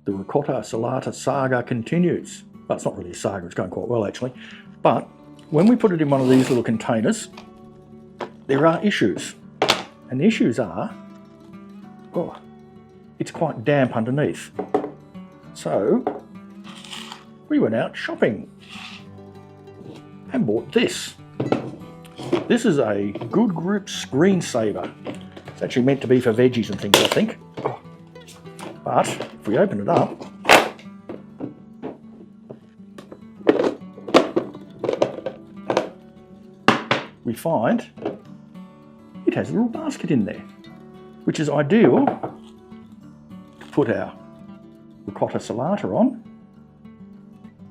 The ricotta salata saga continues. Well, it's not really a saga, it's going quite well actually. But when we put it in one of these little containers, there are issues. And the issues are, oh, it's quite damp underneath. So we went out shopping and bought this. This is a Good Grip screensaver. It's actually meant to be for veggies and things, I think. But if we open it up, we find it has a little basket in there, which is ideal to put our ricotta salata on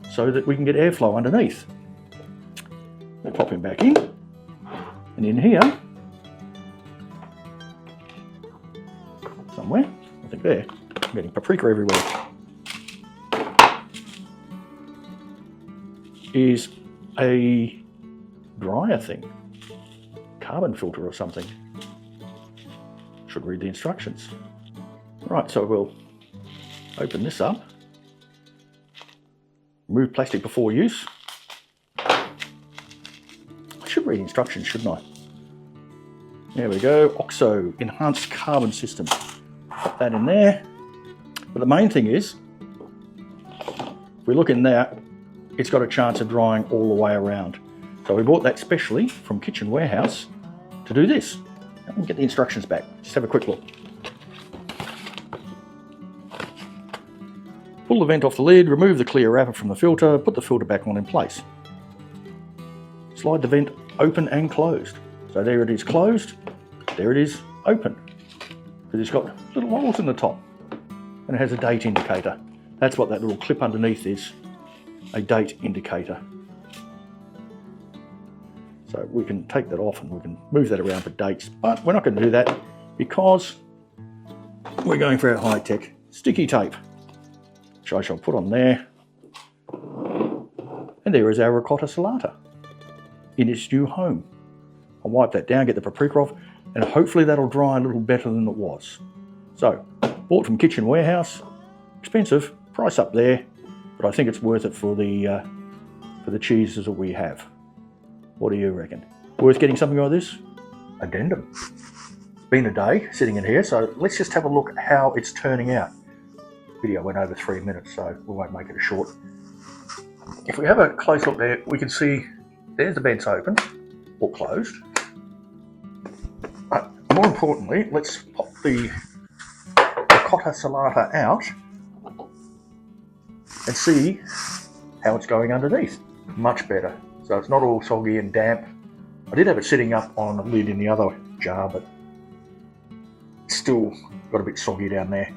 so that we can get airflow underneath. We'll pop him back in, and in here, somewhere, I think there, I'm getting paprika everywhere, is a dryer thing, carbon filter or something. Should read the instructions. Right, so we'll open this up, remove plastic before use. I should read instructions, shouldn't I? There we go, OXO, enhanced carbon system. Put that in there. But the main thing is, if we look in there, it's got a chance of drying all the way around. So we bought that specially from Kitchen Warehouse to do this. Let me get the instructions back, just have a quick look. Pull the vent off the lid, remove the clear wrapper from the filter, put the filter back on in place. Slide the vent open and closed. So there it is closed, there it is open. Because it's got little holes in the top. And it has a date indicator. That's what that little clip underneath is, a date indicator. So we can take that off and we can move that around for dates, but we're not going to do that because we're going for our high-tech sticky tape, which I shall put on there. And there is our ricotta salata in its new home. I'll wipe that down, get the paprika off, and hopefully that'll dry a little better than it was. So, bought from Kitchen Warehouse, expensive, price up there, but I think it's worth it for the cheeses that we have. What do you reckon? Worth getting something like this? Addendum. It's been a day sitting in here, so let's just have a look at how it's turning out. Video went over 3 minutes, so we won't make it a short. If we have a close look there, we can see there's the vents open or closed. But more importantly, let's pop the ricotta salata out and see how it's going underneath. Much better. So it's not all soggy and damp. I did have it sitting up on the lid in the other jar, but it's still got a bit soggy down there.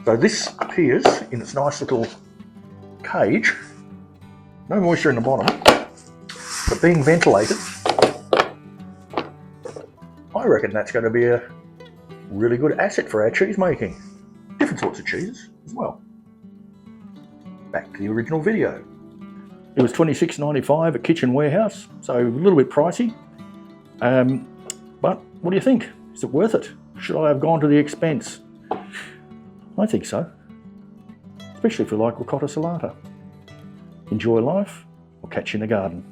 So this appears in its nice little cage. No moisture in the bottom, but being ventilated, I reckon that's going to be a really good asset for our cheese making. Different sorts of cheeses as well. Back to the original video. It was $26.95 at Kitchen Warehouse, so a little bit pricey. But what do you think? Is it worth it? Should I have gone to the expense? I think so. Especially if you like ricotta salata. Enjoy life. I'll catch you in the garden.